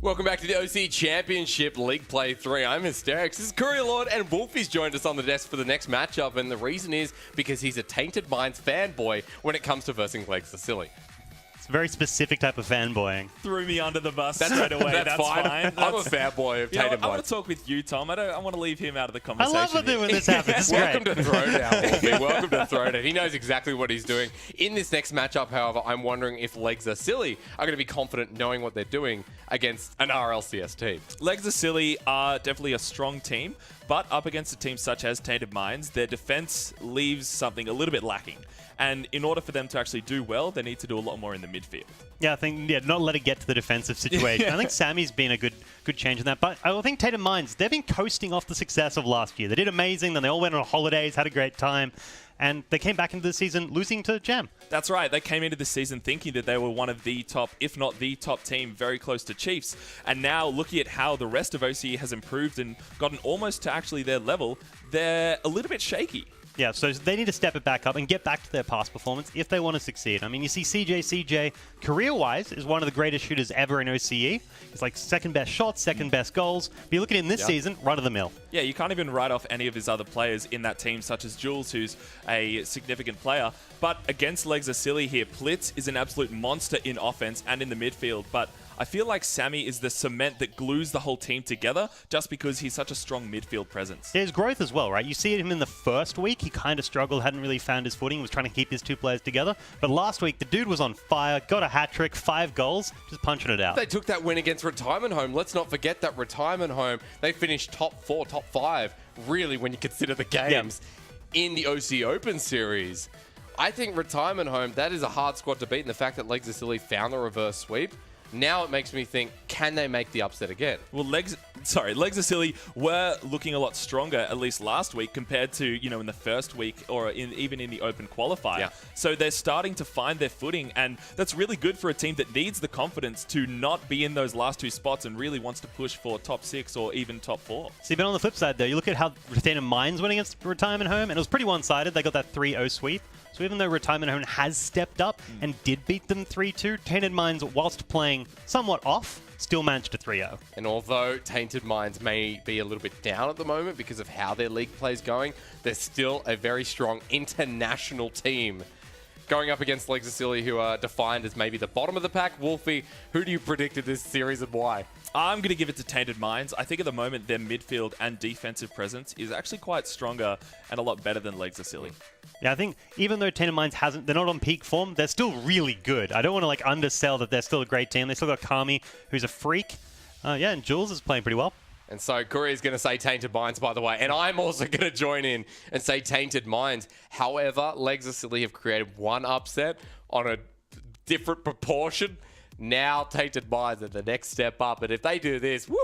Welcome back to the OCE Championship League Play 3. I'm Hysterics. This is Courier Lord, and Wolfie's joined us on the desk for the next matchup, and the reason is because he's a Tainted Minds fanboy when it comes to versing Legs the Silly. It's a very specific type of fanboying. Threw me under the bus straight away. That's fine. I'm a fanboy of Tainted Minds. I want to talk with you, Tom. I want to leave him out of the I conversation. love it when this happens. It's Welcome great. to Throwdown, Wolfie. Welcome to Throwdown. He knows exactly what he's doing. In this next matchup, however, I'm wondering if Legs are Silly are going to be confident knowing what they're doing against an RLCS team. Legs the Silly are definitely a strong team, but up against a team such as Tainted Minds, their defense leaves something a little bit lacking. And in order for them to actually do well, they need to do a lot more in the midfield. Yeah, I think not let it get to the defensive situation. I think Sammy's been a good change in that. But I think Tainted Minds, they've been coasting off the success of last year. They did amazing, then they all went on holidays, had a great time, and they came back into the season losing to Jam. That's right. They came into the season thinking that they were one of the top, if not the top team, very close to Chiefs. And now looking at how the rest of OCE has improved and gotten almost to actually their level, they're a little bit shaky. Yeah, so they need to step it back up and get back to their past performance if they want to succeed. I mean, you see CJ, career-wise, is one of the greatest shooters ever in OCE. He's like second best shots, second best goals. But you look at him this season, run-of-the-mill. Yeah, you can't even write off any of his other players in that team, such as Jules, who's a significant player. But against Legs are Silly here, Plitz is an absolute monster in offense and in the midfield. But I feel like Sammy is the cement that glues the whole team together just because he's such a strong midfield presence. There's growth as well, right? You see him in the first week. He kind of struggled, hadn't really found his footing, was trying to keep his two players together. But last week, the dude was on fire, got a hat-trick, 5 goals, just punching it out. They took that win against Retirement Home. Let's not forget that Retirement Home, they finished top 4, top 5, really, when you consider the games in the OC Open Series. I think Retirement Home, that is a hard squad to beat, and the fact that Legs are Silly found the reverse sweep, now it makes me think, can they make the upset again? Well, Legs are Silly were looking a lot stronger, at least last week, compared to, in the first week or even in the Open qualifier. Yeah. So they're starting to find their footing, and that's really good for a team that needs the confidence to not be in those last 2 spots and really wants to push for top 6 or even top 4. See, but on the flip side, though, you look at how Tainted Minds went against Retirement Home, and it was pretty one-sided. They got that 3-0 sweep. So even though Retirement Home has stepped up and did beat them 3-2, Tainted Minds, whilst playing somewhat off, still managed to 3-0. And although Tainted Minds may be a little bit down at the moment because of how their league play is going, they're still a very strong international team. Going up against Legs of Silly, who are defined as maybe the bottom of the pack. Wolfie, who do you predict in this series and why? I'm going to give it to Tainted Minds. I think at the moment their midfield and defensive presence is actually quite stronger and a lot better than Legs are Silly. Yeah, I think even though Tainted Minds they're not on peak form, they're still really good. I don't want to undersell that they're still a great team. They still got Kami, who's a freak. And Jules is playing pretty well. And so Courier's going to say Tainted Minds, by the way. And I'm also going to join in and say Tainted Minds. However, Legs of Silly have created one upset on a different proportion. Now Tainted Minds are the next step up. And if they do this, woo,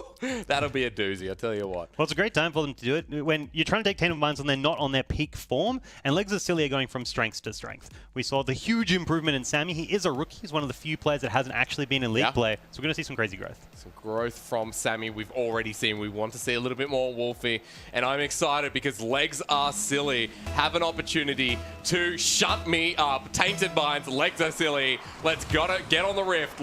that'll be a doozy, I'll tell you what. Well, it's a great time for them to do it. When you're trying to take Tainted Minds when they're not on their peak form, and Legs of Silly are going from strength to strength. We saw the huge improvement in Sammy. He is a rookie. He's one of the few players that hasn't actually been in league play. So we're going to see some crazy growth. Some growth from Sammy we've already seen. We want to see a little bit more Wolfie. And I'm excited because Legs are Silly have an opportunity to shut me up. Tainted Minds, Legs are Silly. Let's get on the rift.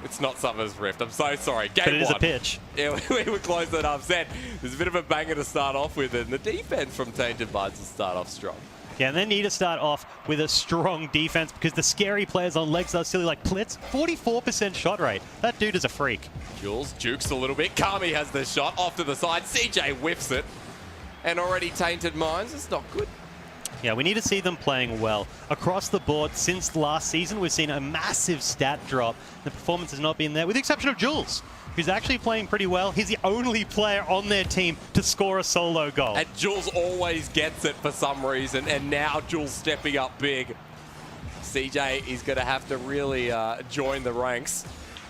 It's not Summer's Rift. I'm so sorry. Game But it is a one. pitch. Yeah, we were close that upset. There's a bit of a banger to start off with, and the defense from Tainted Minds will start off strong. Yeah, and they need to start off with a strong defense because the scary players on Legs are Silly like Plitz, 44% shot rate. That dude is a freak. Jules jukes a little bit. Kami has the shot off to the side. CJ whiffs it. And already Tainted Minds. It's not good. Yeah, we need to see them playing well. Across the board, since last season, we've seen a massive stat drop. The performance has not been there, with the exception of Jules, who's actually playing pretty well. He's the only player on their team to score a solo goal. And Jules always gets it for some reason, and now Jules stepping up big. CJ is going to have to really join the ranks.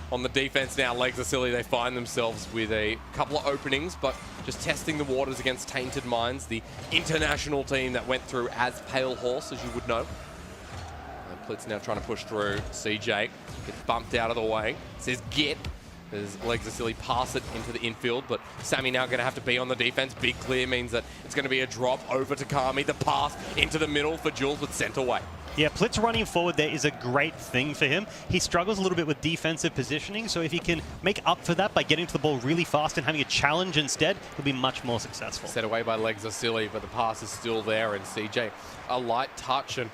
On the defense now, Legs are Silly. They find themselves with a couple of openings, but just testing the waters against Tainted Minds, the international team that went through as Pale Horse, as you would know. And Plitz now trying to push through. CJ gets bumped out of the way. Says get. As Legs are Silly pass it into the infield, but Sammy now going to have to be on the defense. Big clear means that it's going to be a drop over to Kami. The pass into the middle for Jules, but sent away. Yeah, Plitz running forward there is a great thing for him. He struggles a little bit with defensive positioning, so if he can make up for that by getting to the ball really fast and having a challenge instead, he'll be much more successful. Set away by Legs are silly, but the pass is still there, and CJ, a light touch, and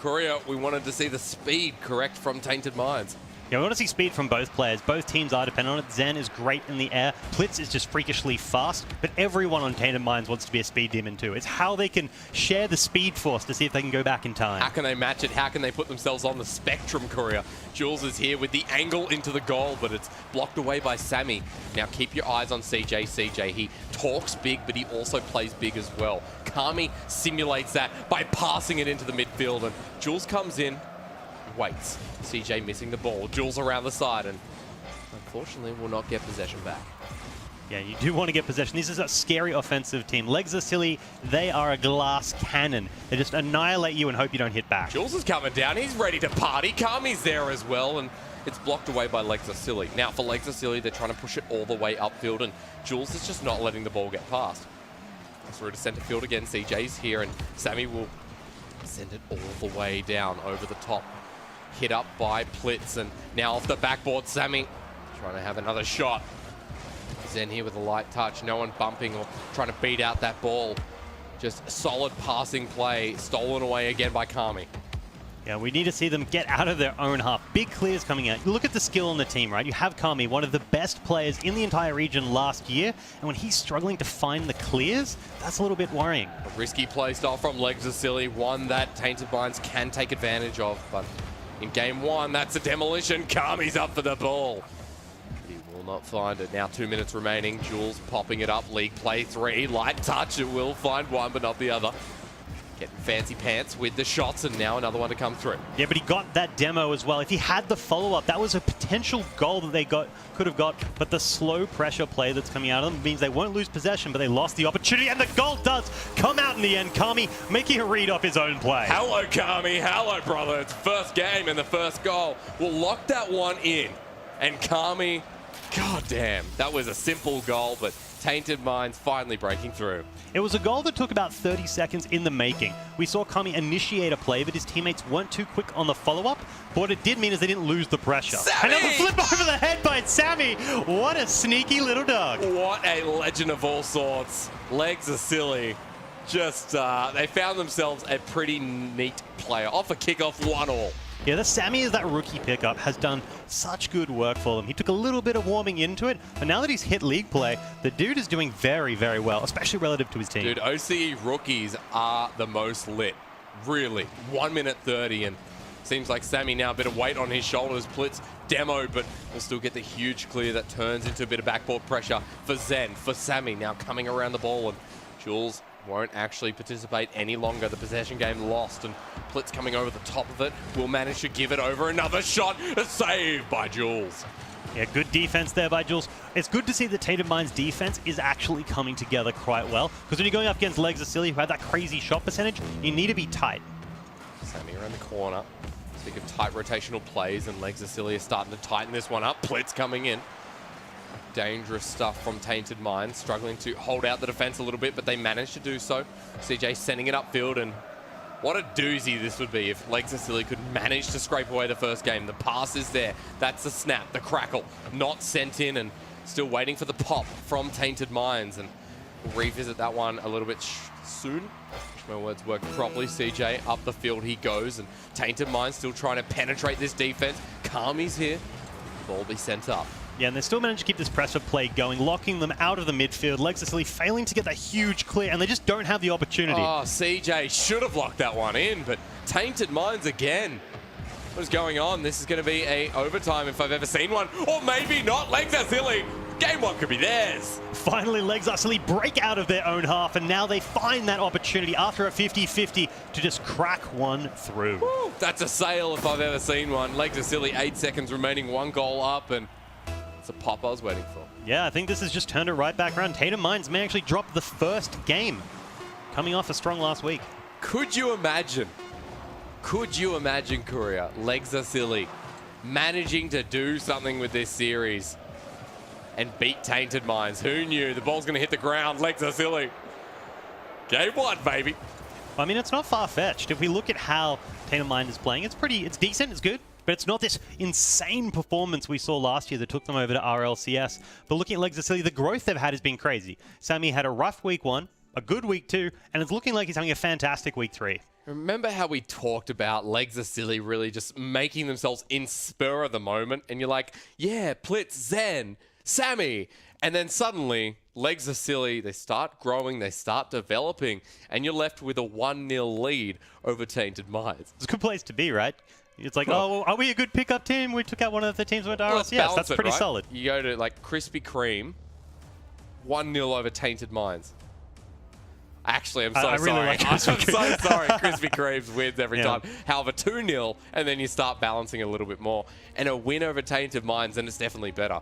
Courier, we wanted to see the speed correct from Tainted Minds. Yeah, we want to see speed from both players. Both teams are dependent on it. Zen is great in the air. Plitz is just freakishly fast, but everyone on Tainted Minds wants to be a speed demon too. It's how they can share the speed force to see if they can go back in time. How can they match it? How can they put themselves on the spectrum, Courier? Jules is here with the angle into the goal, but it's blocked away by Sammy. Now keep your eyes on CJ. He talks big, but he also plays big as well. Kami simulates that by passing it into the midfield, and Jules comes in, waits. CJ missing the ball. Jules around the side, and unfortunately will not get possession back. Yeah, you do want to get possession. This is a scary offensive team. Legs are silly. They are a glass cannon. They just annihilate you and hope you don't hit back. Jules is coming down. He's ready to party. Kami's there as well, and it's blocked away by Legs are silly. Now for Legs are silly, they're trying to push it all the way upfield, and Jules is just not letting the ball get past. Through to center field again. CJ's here, and Sammy will send it all the way down over the top. Hit up by Plitz, and now off the backboard, Sammy trying to have another shot. Zen here with a light touch, no one bumping or trying to beat out that ball. Just solid passing play, stolen away again by Kami. Yeah, we need to see them get out of their own half. Big clears coming out. You look at the skill on the team, right? You have Kami, one of the best players in the entire region last year, and when he's struggling to find the clears, that's a little bit worrying. A risky play style from Legs are silly, one that Tainted Minds can take advantage of, but in game one, that's a demolition. Kami's up for the ball. He will not find it. Now 2 minutes remaining. Jules popping it up. League play 3. Light touch. It will find one, but not the other. Getting fancy pants with the shots, and now another one to come through. Yeah, but he got that demo as well. If he had the follow-up, that was a potential goal that they could have got, but the slow pressure play that's coming out of them means they won't lose possession, but they lost the opportunity, and the goal does come out in the end. Kami making a read off his own play. Hello, Kami. Hello, brother. It's first game and the first goal. We'll lock that one in. And Kami, goddamn, that was a simple goal, but Tainted Minds finally breaking through. It was a goal that took about 30 seconds in the making. We saw Kami initiate a play, but his teammates weren't too quick on the follow-up. But what it did mean is they didn't lose the pressure. Sammy! Another flip over the head by Sammy. What a sneaky little dog. What a legend of all sorts. Legs are silly. Just, they found themselves a pretty neat player. Off a kickoff, 1-1. Yeah, the Sammy as that rookie pickup has done such good work for them. He took a little bit of warming into it, but now that he's hit league play, the dude is doing very, very well, especially relative to his team. Dude, OCE rookies are the most lit. Really. 1 minute 30, and seems like Sammy now a bit of weight on his shoulders. Plitz demo, but will still get the huge clear that turns into a bit of backboard pressure for Zen, for Sammy now coming around the ball, and Jules won't actually participate any longer. The possession game lost, and Plitz coming over the top of it will manage to give it over. Another shot, a save by Jules. Yeah, good defense there by Jules. It's good to see that Tainted Minds' defense is actually coming together quite well, because when you're going up against Legs are silly, who had that crazy shot percentage, you need to be tight. Sammy around the corner. Speak of tight rotational plays, and Legs are silly are starting to tighten this one up. Plitz coming in. Dangerous stuff from Tainted Minds, struggling to hold out the defense a little bit, but they managed to do so. CJ sending it upfield, and what a doozy this would be if Legs are silly could manage to scrape away the first game. The pass is there. That's the snap, the crackle, not sent in, and still waiting for the pop from Tainted Minds. And we'll revisit that one a little bit soon. Wish my words worked properly. CJ up the field he goes, and Tainted Minds still trying to penetrate this defense. Kami's here. Ball will be sent up. Yeah, and they still managed to keep this pressure play going, locking them out of the midfield. Legs are silly, failing to get that huge clear, and they just don't have the opportunity. Oh, CJ should have locked that one in, but Tainted Minds again. What is going on? This is going to be a overtime if I've ever seen one, or maybe not. Legs are silly. Game one could be theirs. Finally, Legs are silly break out of their own half, and now they find that opportunity after a 50-50 to just crack one through. Woo, that's a sail if I've ever seen one. Legs are silly, 8 seconds remaining, 1 goal up, and it's a pop I was waiting for. Yeah, I think this has just turned it right back around. Tainted Minds may actually drop the first game, coming off a strong last week. Could you imagine, Courier, Legs are silly, managing to do something with this series and beat Tainted Minds? Who knew? The ball's going to hit the ground. Legs are silly. Game one, baby. I mean, it's not far-fetched. If we look at how Tainted Mind is playing, it's decent, it's good. But it's not this insane performance we saw last year that took them over to RLCS. But looking at Legs of Silly, the growth they've had has been crazy. Sammy had a rough week 1, a good week 2, and it's looking like he's having a fantastic week 3. Remember how we talked about Legs of Silly really just making themselves in spur of the moment? And you're like, yeah, Plitz, Zen, Sammy. And then suddenly, Legs of Silly, they start growing, they start developing, and you're left with a 1-0 lead over Tainted Minds. It's a good place to be, right? It's like, oh, are we a good pickup team? We took out one of the teams with RLCS. Yes, that's pretty solid. You go to like Krispy Kreme, 1-0 over Tainted Minds. Actually, I'm so I really sorry. like I'm so sorry. Krispy Kreme's wins every time. However, 2-0, and then you start balancing a little bit more. And a win over Tainted Minds, and it's definitely better.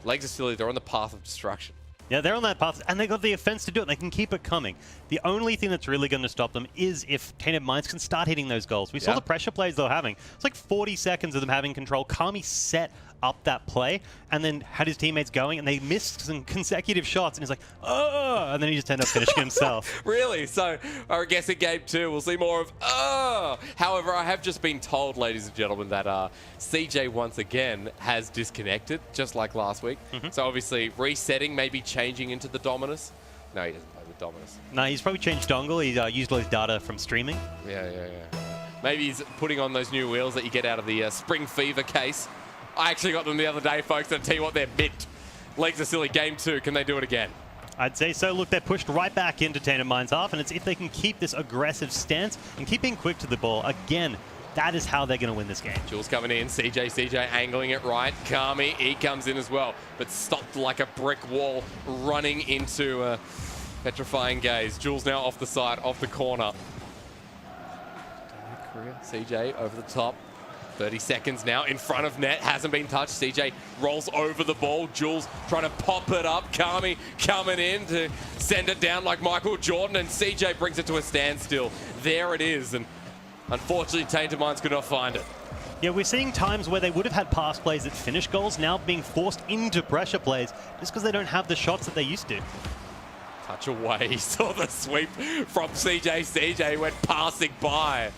Legs of Silly, they're on the path of destruction. Yeah, they're on that path, and they got the offense to do it. They can keep it coming. The only thing that's really going to stop them is if Tainted Minds can start hitting those goals. We saw the pressure plays they were having. It's like 40 seconds of them having control. Kami set up that play and then had his teammates going, and they missed some consecutive shots, and he's like, oh, and then he just ended up finishing himself. Really? So I guess in game 2, we'll see more of, oh. However, I have just been told, ladies and gentlemen, that CJ once again has disconnected, just like last week. So obviously resetting, maybe changing into the Dominus. No, he doesn't play with Dominus. No, he's probably changed dongle. He's used all his data from streaming. Yeah. Maybe he's putting on those new wheels that you get out of the Spring Fever case. I actually got them the other day, folks, and I'll tell you what, they're mint. Legs of Silly, game 2. Can they do it again? I'd say so. Look, they're pushed right back into Tainted Minds half, and it's if they can keep this aggressive stance and keep being quick to the ball, again, that is how they're going to win this game. Jules coming in, CJ angling it right. Kami, he comes in as well, but stopped like a brick wall, running into petrifying gaze. Jules now off the side, off the corner. CJ over the top. 30 seconds now in front of net, hasn't been touched. CJ rolls over the ball. Jules trying to pop it up. Kami coming in to send it down like Michael Jordan, and CJ brings it to a standstill. There it is, and unfortunately Tainted Minds could not find it. Yeah, we're seeing times where they would have had pass plays that finish goals now being forced into pressure plays just because they don't have the shots that they used to. Touch away, he saw the sweep from CJ. CJ went passing by.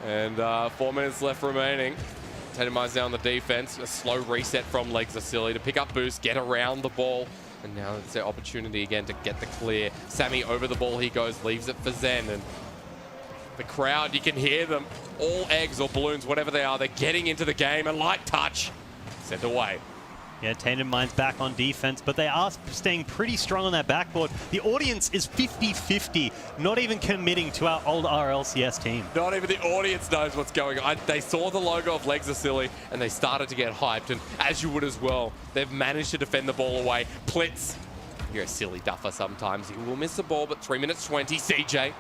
And 4 minutes left remaining. Tainted Minds now on the defense. A slow reset from Legs of Silly to pick up boost, get around the ball. And now it's their opportunity again to get the clear. Sammy over the ball he goes, leaves it for Zen. And the crowd, you can hear them. All eggs or balloons, whatever they are, they're getting into the game. A light touch, sent away. Yeah, Tainted Minds back on defense, but they are staying pretty strong on that backboard. The audience is 50-50, not even committing to our old RLCS team. Not even the audience knows what's going on. They saw the logo of Legs of Silly, and they started to get hyped, and as you would as well, they've managed to defend the ball away. Plitz, you're a silly duffer sometimes. He will miss the ball, but 3 minutes 20, CJ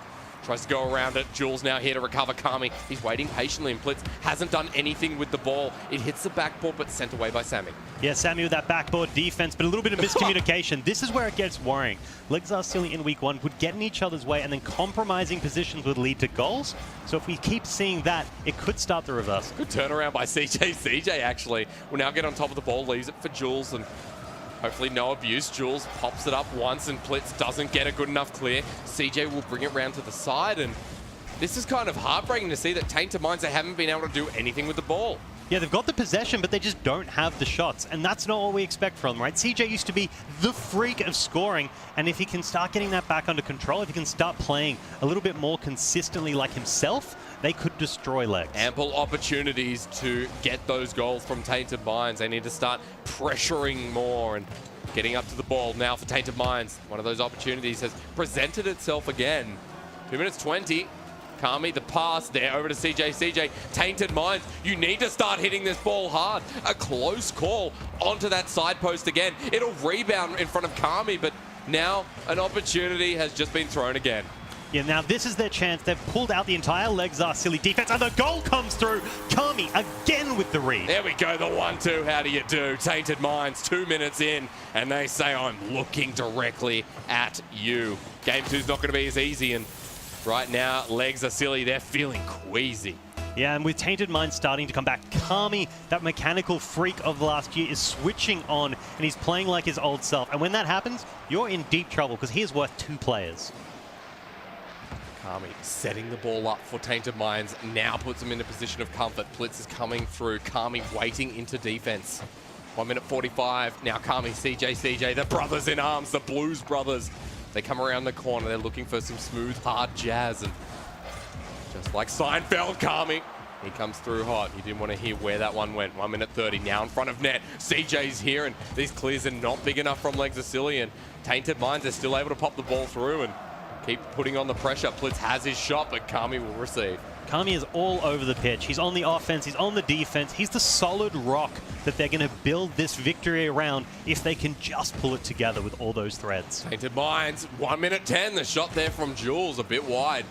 tries to go around it. Jules now here to recover Kami. He's waiting patiently, and Plitz hasn't done anything with the ball. It hits the backboard, but sent away by Sammy. Yeah, Sammy with that backboard defense, but a little bit of miscommunication. This is where it gets worrying. Legs are Silly in week 1 would get in each other's way, and then compromising positions would lead to goals. So if we keep seeing that, it could start the reverse. Good turnaround by CJ. CJ actually will now get on top of the ball, leaves it for Jules, and hopefully no abuse. Jules pops it up once, and Plitz doesn't get a good enough clear. CJ will bring it round to the side, and this is kind of heartbreaking to see that Tainted Minds, they haven't been able to do anything with the ball. Yeah, they've got the possession, but they just don't have the shots, and that's not what we expect from them, right? CJ used to be the freak of scoring, and if he can start getting that back under control, if he can start playing a little bit more consistently like himself, they could destroy Legs. Ample opportunities to get those goals from Tainted Minds. They need to start pressuring more and getting up to the ball now for Tainted Minds. One of those opportunities has presented itself again. 2 minutes 20. Kami, the pass there over to CJ. CJ, Tainted Minds, you need to start hitting this ball hard. A close call onto that side post again. It'll rebound in front of Kami, but now an opportunity has just been thrown again. Yeah, now this is their chance. They've pulled out the entire Legs are Silly defense, and the goal comes through. Kami again with the read. There we go, the 1-2. How do you do? Tainted Minds, 2 minutes in, and they say, I'm looking directly at you. Game 2's not going to be as easy, and right now, Legs are Silly. They're feeling queasy. Yeah, and with Tainted Minds starting to come back, Kami, that mechanical freak of last year, is switching on, and he's playing like his old self. And when that happens, you're in deep trouble, because he is worth 2 players. Kami setting the ball up for Tainted Minds. Now puts them in a position of comfort. Blitz is coming through. Kami waiting into defense. 1 minute 45. Now Kami, CJ, the brothers in arms, the Blues brothers. They come around the corner. They're looking for some smooth, hard jazz. And just like Seinfeld, Kami, he comes through hot. You didn't want to hear where that one went. 1 minute 30. Now in front of net. CJ's here, and these clears are not big enough from Lexacilly. And Tainted Minds are still able to pop the ball through and keep putting on the pressure. Blitz has his shot, but Kami will receive. Kami is all over the pitch. He's on the offense, he's on the defense. He's the solid rock that they're going to build this victory around if they can just pull it together with all those threads. Tainted Minds, 1 minute 10. The shot there from Jules, a bit wide.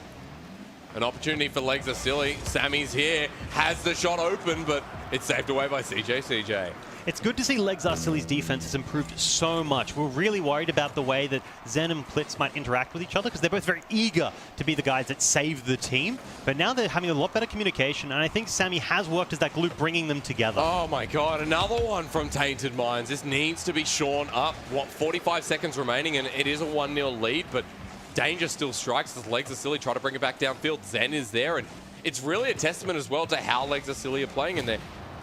An opportunity for Lexacilly. Sammy's here, has the shot open, but it's saved away by CJ. It's good to see Lexacilly's defense has improved so much. We're really worried about the way that Zen and Blitz might interact with each other because they're both very eager to be the guys that save the team. But now they're having a lot better communication, and I think Sammy has worked as that glue bringing them together. Oh my god, another one from Tainted Minds. This needs to be shorn up. What, 45 seconds remaining, and it is a 1-0 lead, but danger still strikes as Lexacilly try to bring it back downfield. Zen is there, and it's really a testament as well to how Lexacilly are playing in there.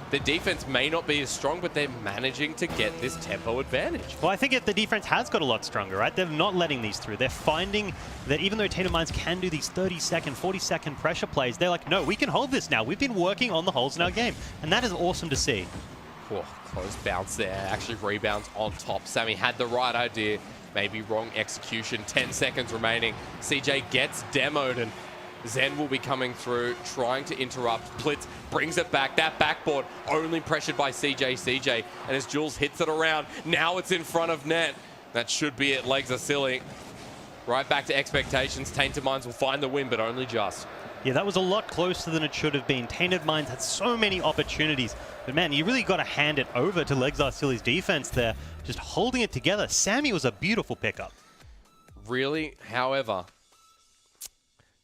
Their defense may not be as strong, but they're managing to get this tempo advantage. Well, I think the defense has got a lot stronger, right? They're not letting these through. They're finding that even though Tainted Minds can do these 30-second, 40-second pressure plays, they're like, no, we can hold this now. We've been working on the holes in our game. And that is awesome to see. Oh, close bounce there. Actually rebounds on top. Sammy had the right idea, maybe wrong execution. 10 seconds remaining. CJ gets demoed, and Zen will be coming through, trying to interrupt. Blitz brings it back. That backboard only pressured by CJ. And as Jules hits it around, now it's in front of net. That should be it, Lexacilly. Right back to expectations. Tainted Minds will find the win, but only just. Yeah, that was a lot closer than it should have been. Tainted Minds had so many opportunities. But man, you really got to hand it over to Lexacilly's defense there, just holding it together. Sammy was a beautiful pickup. Really, however,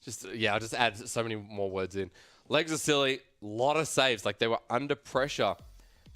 I'll just add so many more words in. Lexacilly, a lot of saves, like they were under pressure.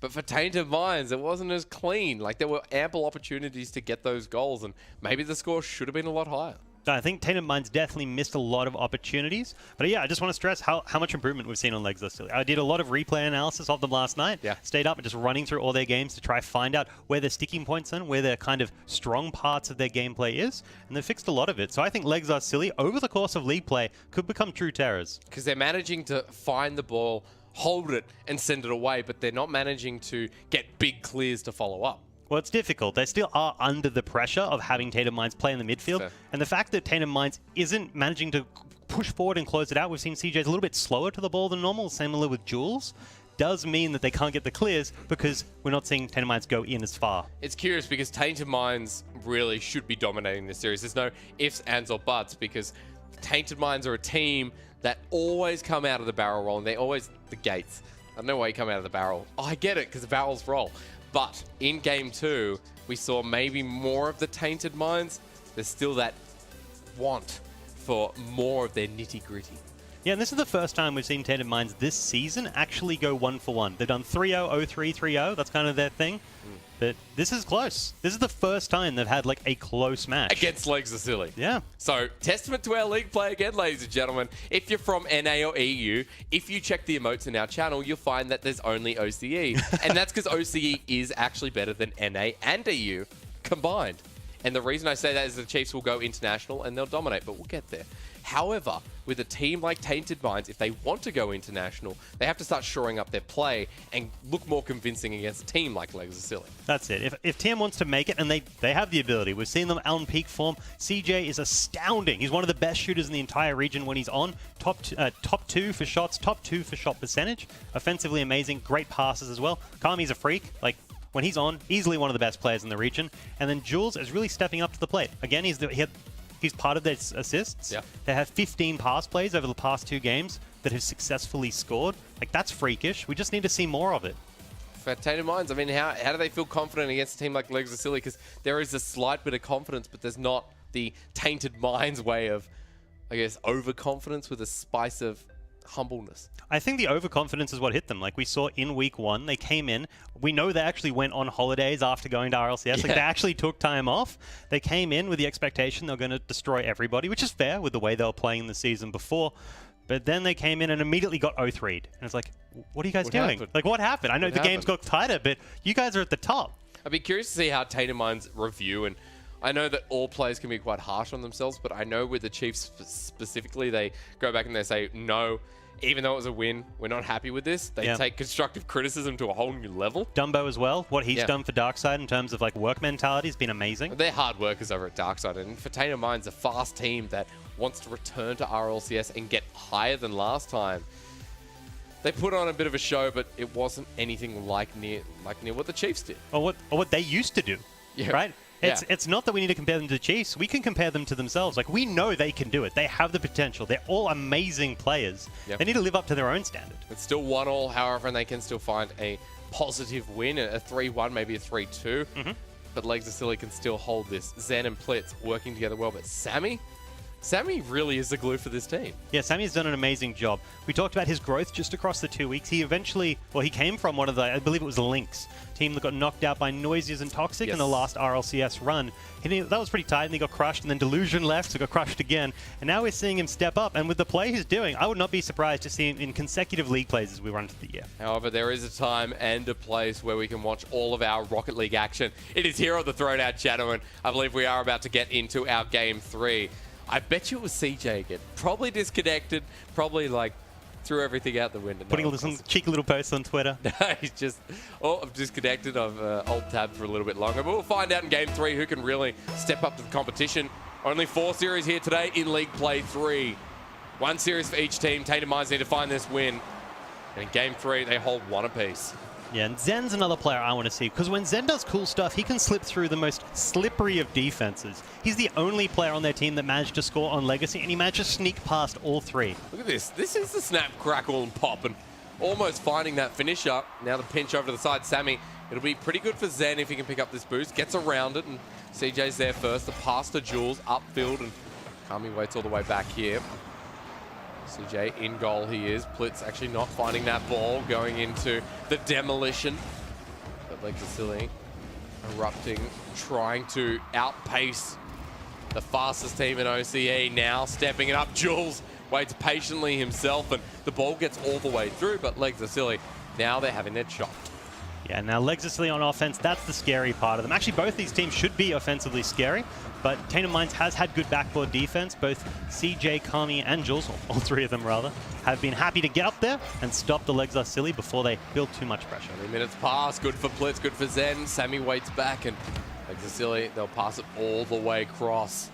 But for Tainted Minds, it wasn't as clean. Like there were ample opportunities to get those goals, and maybe the score should have been a lot higher. I think Tainted Minds definitely missed a lot of opportunities. But yeah, I just want to stress how much improvement we've seen on Lexacilly. I did a lot of replay analysis of them last night. Yeah. Stayed up and just running through all their games to try find out where their sticking points are, where their kind of strong parts of their gameplay is. And they fixed a lot of it. So I think Lexacilly, over the course of league play, could become true terrors. Because they're managing to find the ball, hold it, and send it away, but they're not managing to get big clears to follow up. Well, it's difficult. They still are under the pressure of having Tainted Minds play in the midfield. Fair. And the fact that Tainted Minds isn't managing to push forward and close it out, we've seen CJ's a little bit slower to the ball than normal, similar with Jules, does mean that they can't get the clears because we're not seeing Tainted Minds go in as far. It's curious because Tainted Minds really should be dominating this series. There's no ifs, ands, or buts because Tainted Minds are a team that always come out of the barrel roll, and they always the gates. I don't know why you come out of the barrel. Oh, I get it, because the barrels roll. But in Game 2, we saw maybe more of the Tainted Minds. There's still that want for more of their nitty-gritty. Yeah, and this is the first time we've seen Tainted Minds this season actually go 1-for-1. They've done 3-0, 0-3, 3-0. That's kind of their thing. But this is close. This is the first time they've had like a close match. Against Lexacilly. Yeah. So, testament to our league play again, ladies and gentlemen. If you're from NA or EU, if you check the emotes in our channel, you'll find that there's only OCE. And that's because OCE is actually better than NA and EU combined. And the reason I say that is the Chiefs will go international and they'll dominate, but we'll get there. However, with a team like Tainted Minds, if they want to go international, they have to start shoring up their play and look more convincing against a team like Lexacilly. That's it. If TM wants to make it, and they have the ability. We've seen them out in peak form. CJ is astounding. He's one of the best shooters in the entire region when he's on. Top 2 for shots, top 2 for shot percentage. Offensively amazing, great passes as well. Kami's a freak. Like, when he's on, easily one of the best players in the region. And then Jules is really stepping up to the plate. Again, he's part of their assists. Yeah. They have 15 pass plays over the past 2 games that have successfully scored. Like, that's freakish. We just need to see more of it. For Tainted Minds, I mean, how do they feel confident against a team like Lexacilly? Because there is a slight bit of confidence, but there's not the Tainted Minds way of, I guess, overconfidence with a spice of humbleness. I think the overconfidence is what hit them. Like we saw in week 1, they came in. We know they actually went on holidays after going to RLCS. Like they actually took time off. They came in with the expectation they're going to destroy everybody, which is fair with the way they were playing the season before. But then they came in and immediately got 0-3'd. And it's like, what are you guys doing? Happened? Like, what happened? I know the game's got tighter, but you guys are at the top. I'd be curious to see how Tainted Minds review, and I know that all players can be quite harsh on themselves, but I know with the Chiefs specifically, they go back and they say, no, even though it was a win, we're not happy with this. They take constructive criticism to a whole new level. Dumbo as well. What he's done for Darkside in terms of like work mentality has been amazing. They're hard workers over at Darkside, and for Tainted Minds, a fast team that wants to return to RLCS and get higher than last time. They put on a bit of a show, but it wasn't anything like near what the Chiefs did. Or what they used to do, right? It's not that we need to compare them to the Chiefs. We can compare them to themselves. Like, we know they can do it. They have the potential. They're all amazing players. They need to live up to their own standard. It's still 1-1, however, and they can still find a positive win, a 3-1, maybe a 3-2. But Legs of Silly can still hold this. Zen and Plitz working together well, but Sammy really is the glue for this team. Yeah, Sammy's done an amazing job. We talked about his growth just across the 2 weeks. He eventually, well, he came from one of the, I believe it was the Lynx team that got knocked out by Noisies and Toxic in the last RLCS run. That was pretty tight, and he got crushed, and then Delusion left, so got crushed again. And now we're seeing him step up, and with the play he's doing, I would not be surprised to see him in consecutive league plays as we run into the year. However, there is a time and a place where we can watch all of our Rocket League action. It is here on the Throwdown channel, and I believe we are about to get into our Game 3. I bet you it was CJ again. Probably disconnected, probably like threw everything out the window. Putting a little cheeky little post on Twitter. He's just, I'm disconnected. I've alt-tabbed for a little bit longer. But we'll find out in Game 3 who can really step up to the competition. Only 4 series here today in League Play 3. 1 series for each team. Tainted Minds need to find this win. And in Game 3, they hold 1 apiece. Yeah, and Zen's another player I want to see, because when Zen does cool stuff, he can slip through the most slippery of defenses. He's the only player on their team that managed to score on Legacy, and he managed to sneak past all 3. Look at this. This is the snap, crackle, and pop, and almost finding that finish up. Now the pinch over to the side. Sammy, it'll be pretty good for Zen if he can pick up this boost. Gets around it, and CJ's there first. The pass to Jules, upfield, and Kami waits all the way back here. CJ in goal he is. Plitz actually not finding that ball, going into the demolition. But Legs of Silly erupting, trying to outpace the fastest team in OCE now, stepping it up. Jules waits patiently himself, and the ball gets all the way through, but Legs of Silly, now they're having their shot. Yeah, now Legs of Silly on offense, that's the scary part of them. Actually, both these teams should be offensively scary, but Tainted Minds has had good backboard defense. Both CJ, Kami, and Jules, all 3 of them rather, have been happy to get up there and stop the Legs of Silly before they build too much pressure. 20 minutes pass, good for Plitz, good for Zen. Sammy waits back, and Legs of Silly, they'll pass it all the way across.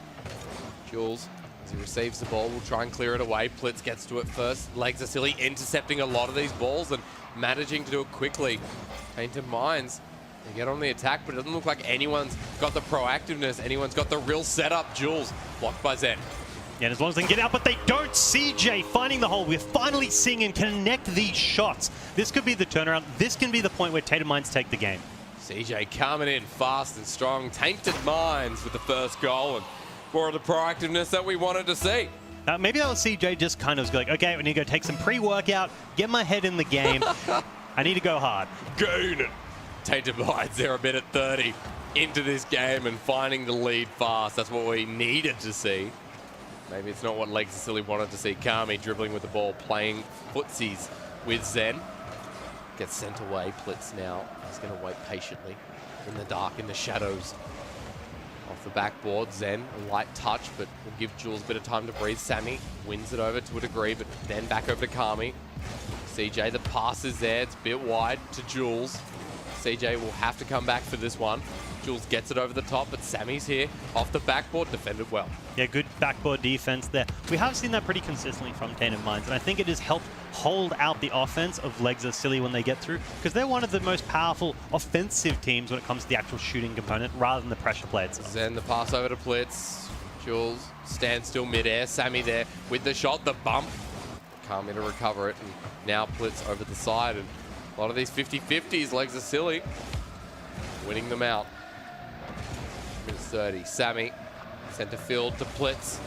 Jules, as he receives the ball, will try and clear it away. Plitz gets to it first. Legs of Silly intercepting a lot of these balls and managing to do it quickly. Tainted Minds, they get on the attack, but it doesn't look like anyone's got the proactiveness. Anyone's got the real setup. Jules blocked by Zen. Yeah, and as long as they can get out, but they don't. CJ finding the hole. We're finally seeing him connect these shots. This could be the turnaround. This can be the point where Tainted Minds take the game. CJ coming in fast and strong. Tainted Minds with the first goal, and more of the proactiveness that we wanted to see. Maybe that was CJ just kind of like, okay, I need to go take some pre-workout, get my head in the game. I need to go hard. Goon it. Tainted Minds, they're a bit at 30 into this game and finding the lead fast. That's what we needed to see. Maybe it's not what Legs of Silly wanted to see. Kami dribbling with the ball, playing footsies with Zen. Gets sent away. Plitz now is going to wait patiently in the dark, in the shadows. Off the backboard, Zen, a light touch, but will give Jules a bit of time to breathe. Sammy wins it over to a degree, but then back over to Kami. CJ, the pass is there. It's a bit wide to Jules. CJ will have to come back for this one. Jules gets it over the top, but Sammy's here. Off the backboard, defended well. Yeah, good backboard defense there. We have seen that pretty consistently from Tainted Minds, and I think it has helped hold out the offense of Legs of Silly when they get through, because they're one of the most powerful offensive teams when it comes to the actual shooting component, rather than the pressure play itself. Zen, the pass over to Plitz. Jules stands still midair. Sammy there with the shot, the bump. Kami to recover it, and now Plitz over the side, and a lot of these 50-50s, Legs of Silly, winning them out. Minutes 30, Sammy, centre field to Plitz.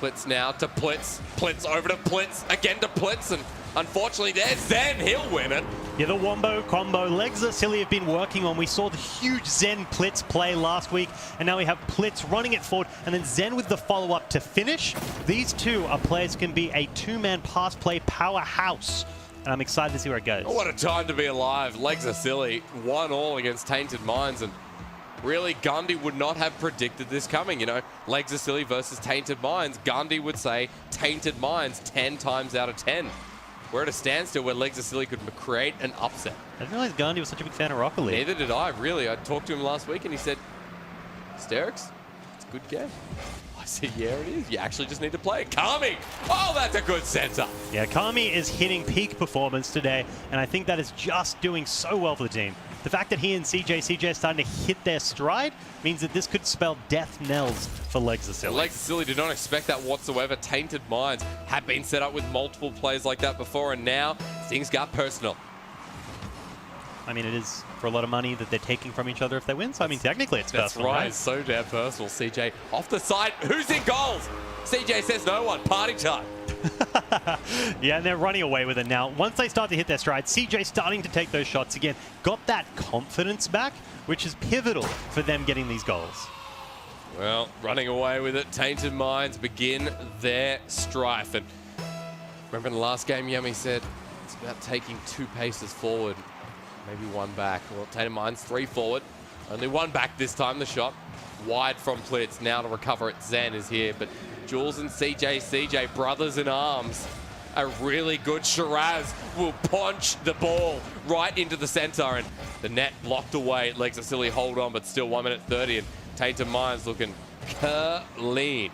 Plitz now to Plitz. Plitz over to Plitz. Again to Plitz. And unfortunately, there's Zen. He'll win it. Yeah, the wombo combo Silly have been working on. We saw the huge Zen Plitz play last week, and now we have Plitz running it forward, and then Zen with the follow-up to finish. These two are players who can be a two-man pass play powerhouse, and I'm excited to see where it goes. Oh, what a time to be alive. Legs are silly. 1-1 against Tainted Minds, and really, Gundy would not have predicted this coming. You know, Legs are silly versus Tainted Minds. Gundy would say Tainted Minds 10 times out of 10. We're at a standstill where Legs are silly could create an upset. I didn't realize Gandhi was such a big fan of Rocket League. Neither did I, really. I talked to him last week and he said, Sterix, it's a good game. I said, yeah, it is. You actually just need to play it. Kami! Oh, that's a good center. Yeah, Kami is hitting peak performance today, and I think that is just doing so well for the team. The fact that he and CJ are starting to hit their stride means that this could spell death knells for Legs are Silly. Legs are Silly did not expect that whatsoever. Tainted Minds have been set up with multiple players like that before, and now things got personal. I mean, it is for a lot of money that they're taking from each other if they win, so I mean, technically it's personal. That's right, it's so damn personal. CJ off the side. Who's in goals? CJ says no one. Party time. Yeah, and they're running away with it now. Once they start to hit their stride, CJ starting to take those shots again. Got that confidence back, which is pivotal for them getting these goals. Well, running away with it. Tainted Minds begin their strife. And remember in the last game, Yummy said it's about taking 2 paces forward, maybe 1 back. Well, Tainted Minds 3 forward. Only 1 back this time, the shot. Wide from Plitz. Now to recover it, Zen is here. But Jules and CJ, brothers in arms. A really good Shiraz will punch the ball right into the center, and the net blocked away. Legs are silly, hold on, but still 1 minute 30, and Tainted Minds looking clean.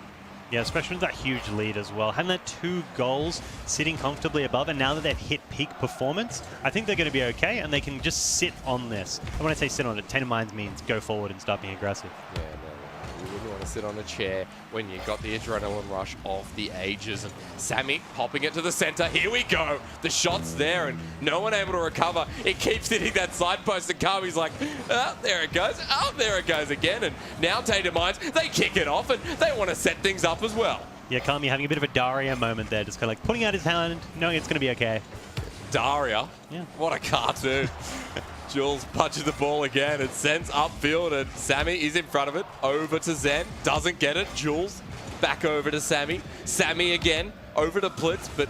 Yeah, especially with that huge lead as well. Having that 2 goals sitting comfortably above, and now that they've hit peak performance, I think they're going to be okay, and they can just sit on this. And when I say sit on it, Tainted Minds means go forward and start being aggressive. Yeah, no. You wouldn't want to sit on a chair when you got the adrenaline rush of the ages. And Sammy popping it to the center. Here we go. The shot's there, and no one able to recover. It keeps hitting that side post, and Kami's like, oh, there it goes. Oh, there it goes again. And now Tainted Minds, they kick it off, and they want to set things up as well. Yeah, Kami having a bit of a Daria moment there, just kind of like putting out his hand, knowing it's going to be okay. Daria? Yeah. What a cartoon. Jules punches the ball again and sends upfield, and Sammy is in front of it. Over to Zen. Doesn't get it. Jules back over to Sammy. Sammy again. Over to Plitz, but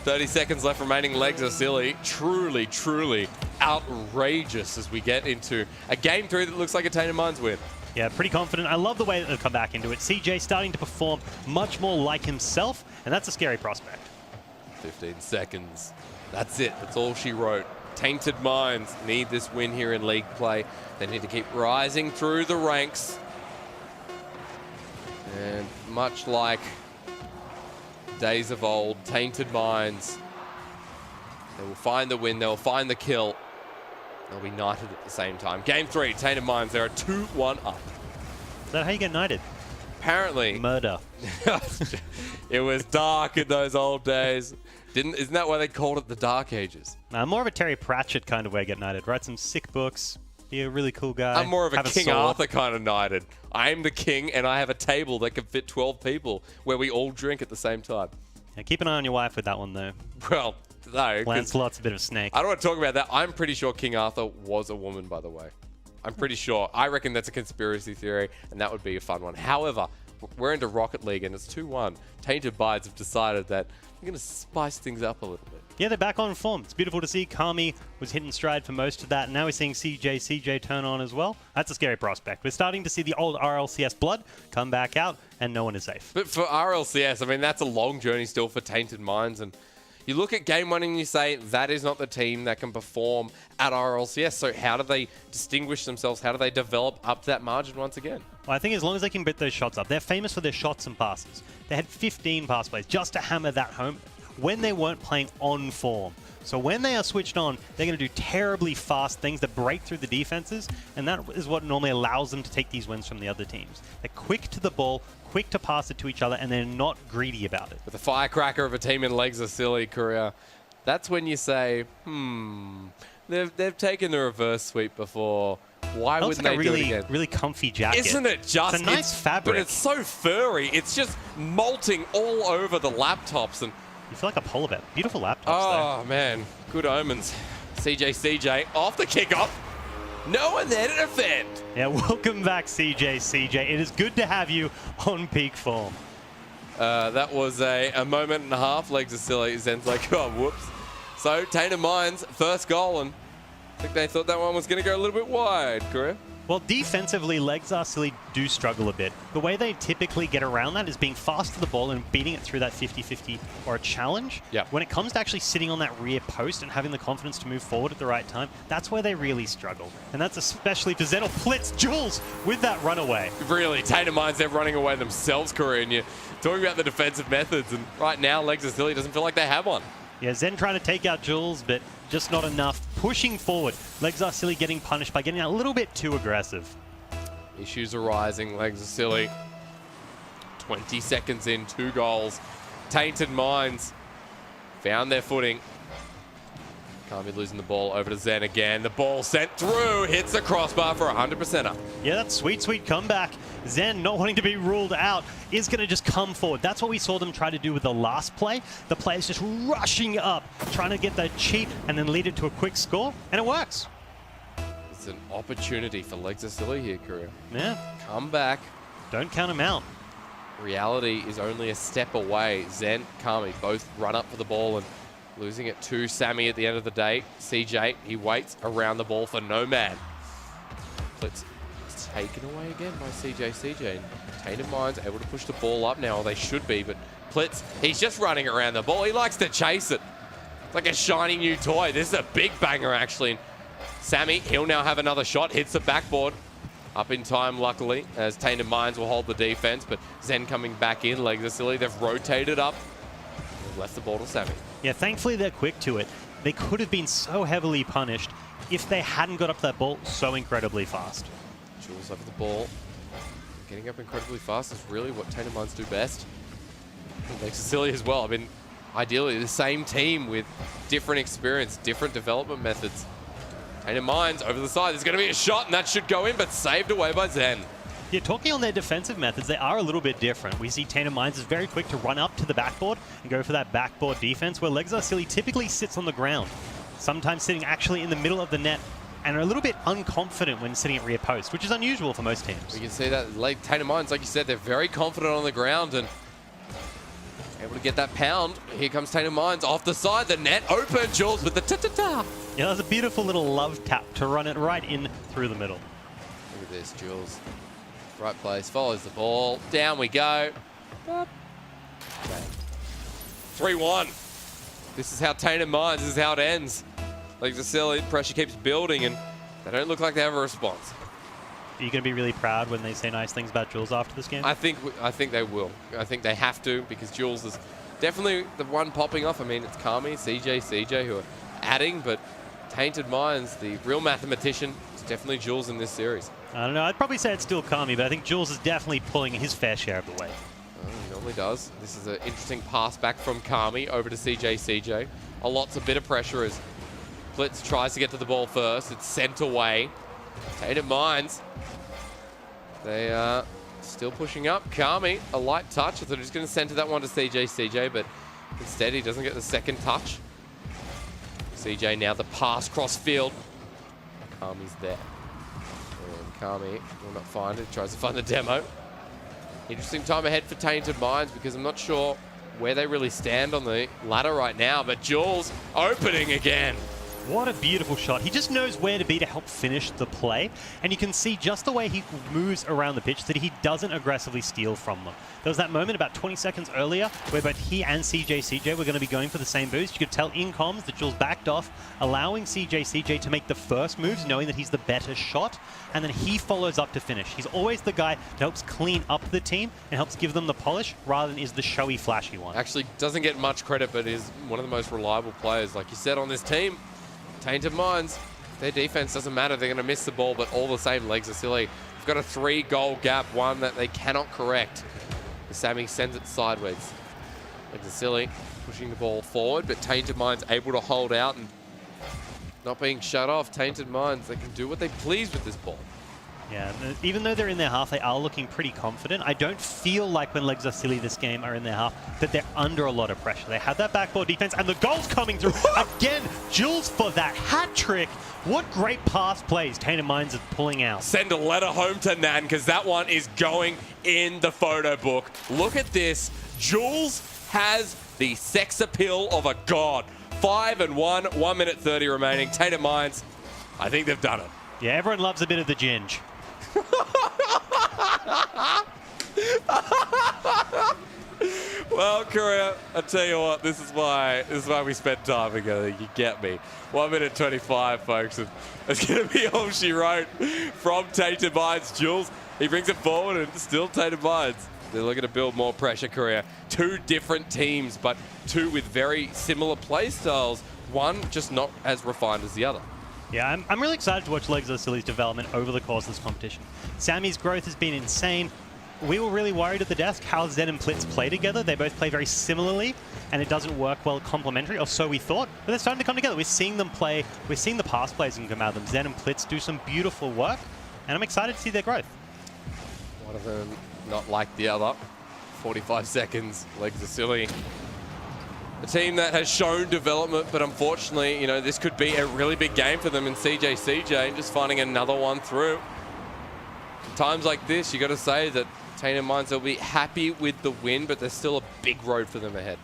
30 seconds left remaining. Legs are silly. Truly, truly outrageous as we get into a game 3 that looks like a Tainted Minds win. Yeah, pretty confident. I love the way that they've come back into it. CJ starting to perform much more like himself, and that's a scary prospect. 15 seconds. That's it. That's all she wrote. Tainted Minds need this win here in league play. They need to keep rising through the ranks. And much like days of old, Tainted Minds, they will find the win, they will find the kill. They'll be knighted at the same time. Game 3, Tainted Minds, they're a 2-1 up. Is that how you get knighted? Apparently. Murder. It was dark in those old days. Isn't that why they called it the Dark Ages? More of a Terry Pratchett kind of way to get knighted. Write some sick books, be a really cool guy. I'm more of a King sword. Arthur kind of knighted. I am the king, and I have a table that can fit 12 people where we all drink at the same time. Yeah, keep an eye on your wife with that one, though. Well, no. Lancelot's a bit of a snake. I don't want to talk about that. I'm pretty sure King Arthur was a woman, by the way. I'm pretty sure. I reckon that's a conspiracy theory, and that would be a fun one. However, we're into Rocket League, and it's 2-1. Tainted Minds have decided that we're going to spice things up a little bit. Yeah, they're back on form. It's beautiful to see. Kami was hitting stride for most of that. Now we're seeing CJ turn on as well. That's a scary prospect. We're starting to see the old RLCS blood come back out, and no one is safe. But for RLCS, I mean, that's a long journey still for Tainted Minds. And you look at Game 1 and you say, that is not the team that can perform at RLCS. So how do they distinguish themselves? How do they develop up to that margin once again? Well, I think as long as they can get those shots up, they're famous for their shots and passes. They had 15 pass plays just to hammer that home when they weren't playing on form. So when they are switched on, they're going to do terribly fast things that break through the defenses, and that is what normally allows them to take these wins from the other teams. They're quick to the ball, quick to pass it to each other, and they're not greedy about it. With the firecracker of a team in Legs are Silly, Korea, that's when you say, they've taken the reverse sweep before. Why Looks wouldn't like they a do it again? really comfy jacket. Isn't it just? It's a nice fabric. But it's so furry. It's just molting all over the laptops. And You feel like a polar bear. Beautiful laptops oh, man. Good omens. CJ off the kickoff. No one there to defend. there. Yeah, welcome back, CJ. It is good to have you on peak form. That was a moment and a half. Legs are silly. Zen's like, oh, whoops. So, Tainted Minds, first goal, and I think they thought that one was going to go a little bit wide, Korea. Well, defensively, Legs are silly do struggle a bit. The way they typically get around that is being fast to the ball and beating it through that 50-50 or a challenge. Yeah. When it comes to actually sitting on that rear post and having the confidence to move forward at the right time, that's where they really struggle. And that's especially for Zen or Plitz Jules with that runaway. Really, Tainted Minds, they're running away themselves, Korea, and you're talking about the defensive methods, and right now, Legs are silly doesn't feel like they have one. Yeah, Zen trying to take out Jules, but just not enough. Pushing forward. Legs are silly getting punished by getting a little bit too aggressive. Issues are rising. Legs are silly. 20 seconds in, 2 goals. Tainted Minds found their footing. Can't be losing the ball over to Zen again. The ball sent through, hits the crossbar for 100%er. Yeah, that sweet comeback. Zen, not wanting to be ruled out, is going to just come forward. That's what we saw them try to do with the last play. The players just rushing up, trying to get that cheat and then lead it to a quick score, and it works. It's an opportunity for Legs are silly here, Korea. Yeah, Come back. don't count them out. Reality is only a step away. Zen, Kami both run up for the ball and losing it to Sammy at the end of the day. CJ, he waits around the ball for no man. Blitz taken away again by CJ. Tainted Minds able to push the ball up now, or they should be, but Plitz, he's just running around the ball. He likes to chase it. It's like a shiny new toy. This is a big banger, actually. And Sammy, he'll now have another shot, hits the backboard. Up in time, luckily, as Tainted Minds will hold the defense, but Zen coming back in. Legs are silly. They've rotated up. They've left the ball to Sammy. Yeah, thankfully they're quick to it. They could have been so heavily punished if they hadn't got up that ball so incredibly fast. Jules over the ball. Getting up incredibly fast is really what Tainted Minds do best. Legs are silly as well. I mean, ideally, the same team with different experience, different development methods. Tainted Minds over the side. There's going to be a shot, and that should go in, but saved away by Zen. Yeah, talking on their defensive methods, they are a little bit different. We see Tainted Minds is very quick to run up to the backboard and go for that backboard defense, where Legs are silly typically sits on the ground, sometimes sitting actually in the middle of the net, and are a little bit unconfident when sitting at rear post, which is unusual for most teams. We can see that Tainted Minds, like you said, they're very confident on the ground and able to get that pound. Here comes Tainted Minds off the side, the net open. Jules with the ta-ta-ta. Yeah, that was a beautiful little love tap to run it right in through the middle. Look at this, Jules. Right place, follows the ball. Down we go. 3-1. This is how Tainted Minds, this is how it ends. Legs are silly, pressure keeps building, and they don't look like they have a response. Are you going to be really proud when they say nice things about Jules after this game? I think they will. I think they have to, because Jules is definitely the one popping off. I mean, it's Kami, CJ who are adding, but Tainted Minds, the real mathematician, is definitely Jules in this series. I don't know. I'd probably say it's still Kami, but I think Jules is definitely pulling his fair share of the weight. He normally does. This is an interesting pass back from Kami over to CJ. A lots of bit of pressure as Blitz tries to get to the ball first. It's sent away. Tainted Minds, they are still pushing up. Kami, a light touch. I thought he was going to center that one to CJ, but instead he doesn't get the second touch. CJ now the pass cross field. Kami's there. And Kami will not find it. Tries to find the demo. Interesting time ahead for Tainted Minds because I'm not sure where they really stand on the ladder right now, but Jules opening again. What a beautiful shot. He just knows where to be to help finish the play. And you can see just the way he moves around the pitch that he doesn't aggressively steal from them. There was that moment about 20 seconds earlier where both he and CJ were going to be going for the same boost. You could tell in comms that Jules backed off, allowing CJ to make the first moves, knowing that he's the better shot. And then he follows up to finish. He's always the guy that helps clean up the team and helps give them the polish rather than is the showy, flashy one. Actually doesn't get much credit, but is one of the most reliable players, like you said, on this team. Tainted Minds, their defense doesn't matter. They're going to miss the ball, but all the same, Legs are silly. We've got a 3-goal gap, one that they cannot correct. Sammy sends it sideways. Legs are silly, pushing the ball forward, but Tainted Minds able to hold out and not being shut off. Tainted Minds, they can do what they please with this ball. Yeah, even though they're in their half, they are looking pretty confident. I don't feel like when Legs Are Silly this game are in their half that they're under a lot of pressure. They have that backboard defense, and the goal's coming through. Again, Jules for that hat trick. What great pass plays Tainted Minds is pulling out. Send a letter home to Nan, because that one is going in the photo book. Look at this. Jules has the sex appeal of a god. 5-1, 1 minute 30 remaining. Tainted Minds, I think they've done it. Yeah, everyone loves a bit of the ginge. Well, Korea, I tell you what, this is why we spend time together. You get me. 1 minute 25, folks. And it's going to be all she wrote from Tainted Minds. Jules, he brings it forward, and still Tainted Minds. They're looking to build more pressure, Korea. Two different teams, but two with very similar play styles. One just not as refined as the other. Yeah, I'm really excited to watch Legs Are Silly's development over the course of this competition. Sammy's growth has been insane. We were really worried at the desk how Zen and Plitz play together. They both play very similarly, and it doesn't work well complementary, or so we thought. But they're starting to come together. We're seeing them play. We're seeing the pass plays and come out of them. Zen and Plitz do some beautiful work, and I'm excited to see their growth. One of them not like the other. 45 seconds. Legs Are Silly. A team that has shown development, but unfortunately, you know, this could be a really big game for them in CJ, just finding another one through. Times like this, you got to say that Tainted Minds will be happy with the win, but there's still a big road for them ahead.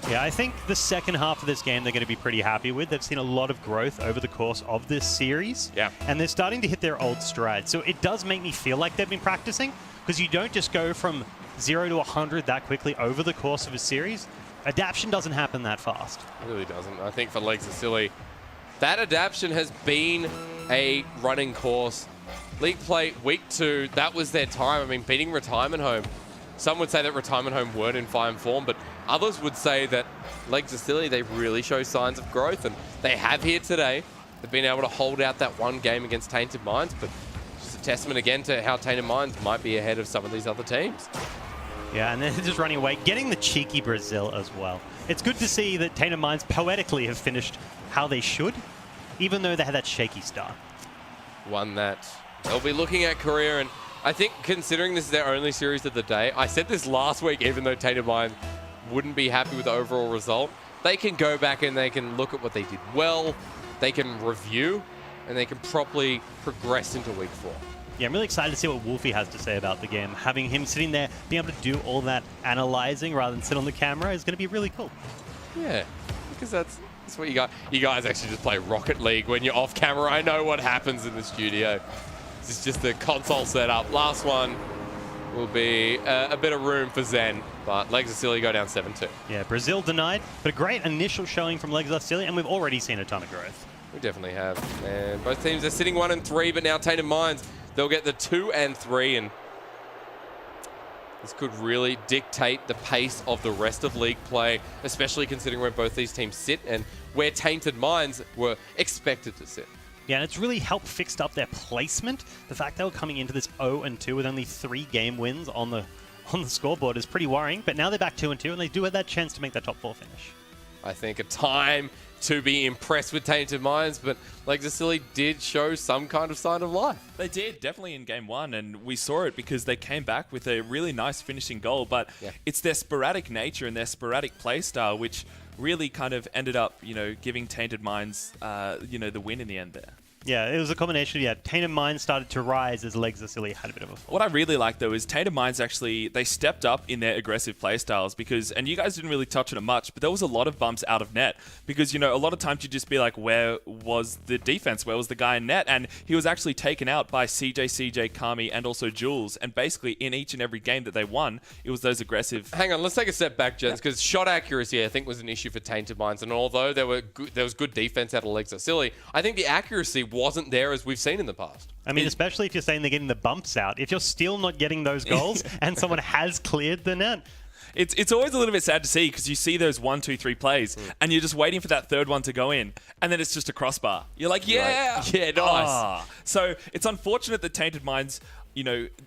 Yeah, I think the second half of this game they're going to be pretty happy with. They've seen a lot of growth over the course of this series. Yeah. And they're starting to hit their old stride. So it does make me feel like they've been practicing, because you don't just go from 0 to 100 that quickly over the course of a series. Adaption doesn't happen that fast. It really doesn't. I think for Legs Are Silly, that adaption has been a running course. League play week 2, that was their time. I mean, beating Retirement Home. Some would say that Retirement Home weren't in fine form, but others would say that Legs Are Silly, they really show signs of growth, and they have here today. They've been able to hold out that one game against Tainted Minds, but just a testament again to how Tainted Minds might be ahead of some of these other teams. Yeah, and then just running away, getting the cheeky Brazil as well. It's good to see that Tainted Minds poetically have finished how they should, even though they had that shaky start. One that they'll be looking at Korea, and I think considering this is their only series of the day, I said this last week, even though Tainted Minds wouldn't be happy with the overall result, they can go back and they can look at what they did well, they can review, and they can properly progress into week 4. Yeah, I'm really excited to see what Wolfie has to say about the game. Having him sitting there, being able to do all that analyzing rather than sit on the camera is going to be really cool. Yeah, because that's what you got. You guys actually just play Rocket League when you're off camera. I know what happens in the studio. This is just the console setup. Last one will be a bit of room for Zen, but Legs Are Silly go down 7-2. Yeah, Brazil denied, but a great initial showing from Legs Are Silly, and we've already seen a ton of growth. We definitely have. And both teams are sitting 1 and 3, but now Tainted Minds, they'll get the 2 and 3, and this could really dictate the pace of the rest of league play, especially considering where both these teams sit and where Tainted Minds were expected to sit. Yeah, and it's really helped fixed up their placement. The fact they were coming into this 0-2 with only 3 game wins on the scoreboard is pretty worrying, but now they're back 2-2, and they do have that chance to make that top 4 finish. I think a time to be impressed with Tainted Minds, but Legs Are Silly did show some kind of sign of life. They did, definitely in game 1, and we saw it because they came back with a really nice finishing goal, but it's their sporadic nature and their sporadic play style which really kind of ended up, giving Tainted Minds, the win in the end there. Yeah, it was a combination. Yeah, Tainted Minds started to rise as Legs Are Silly had a bit of a fall. What I really like, though, is Tainted Minds actually, they stepped up in their aggressive play styles because, and you guys didn't really touch on it much, but there was a lot of bumps out of net because, a lot of times you'd just be like, where was the defense? Where was the guy in net? And he was actually taken out by CJ, Kami, and also Jules. And basically, in each and every game that they won, it was those aggressive... Hang on, let's take a step back, gents, because shot accuracy, I think, was an issue for Tainted Minds. And although there was good defense out of Legs Are Silly, I think the accuracy wasn't there as we've seen in the past. I mean, especially if you're saying they're getting the bumps out. If you're still not getting those goals and someone has cleared the net. It's always a little bit sad to see because you see those 1, 2, 3 plays and you're just waiting for that third one to go in and then it's just a crossbar. You're like, yeah, right. Yeah, nice. So it's unfortunate that Tainted Minds,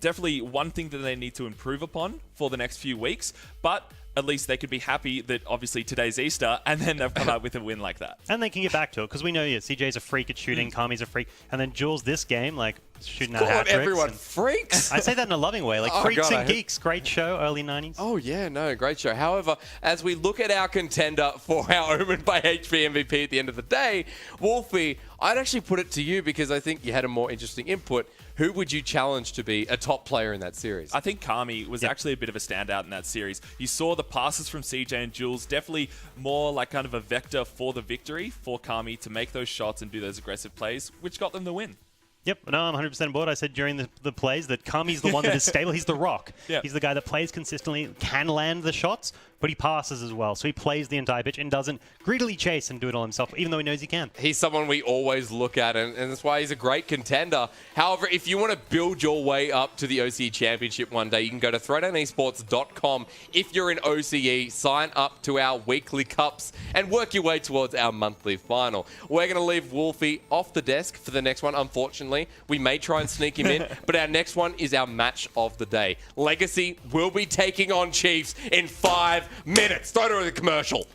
definitely one thing that they need to improve upon for the next few weeks, but at least they could be happy that obviously today's Easter, and then they've come out with a win like that. And they can get back to it, because we know, yeah, CJ's a freak at shooting, Kami's a freak, and then Jules this game, like, shooting out hat tricks. Everyone freaks. I say that in a loving way, like Freaks and Geeks, great show, early 90s. Oh, yeah, no, great show. However, as we look at our contender for our Omen by HP MVP at the end of the day, Wolfie, I'd actually put it to you because I think you had a more interesting input. Who would you challenge to be a top player in that series? I think Kami was actually a bit of a standout in that series. You saw the passes from CJ and Jules, definitely more like kind of a vector for the victory for Kami to make those shots and do those aggressive plays, which got them the win. Yep, no, I'm 100% on board. I said during the plays that Kami's the one that is stable. He's the rock. Yep. He's the guy that plays consistently, can land the shots, but he passes as well. So he plays the entire pitch and doesn't greedily chase and do it all himself, even though he knows he can. He's someone we always look at, and that's why he's a great contender. However, if you want to build your way up to the OCE Championship one day, you can go to throwdownesports.com. If you're in OCE, sign up to our weekly cups and work your way towards our monthly final. We're going to leave Wolfie off the desk for the next one, unfortunately. We may try and sneak him in, but our next one is our match of the day. Legacy will be taking on Chiefs in 5 minutes. Throw to the commercial.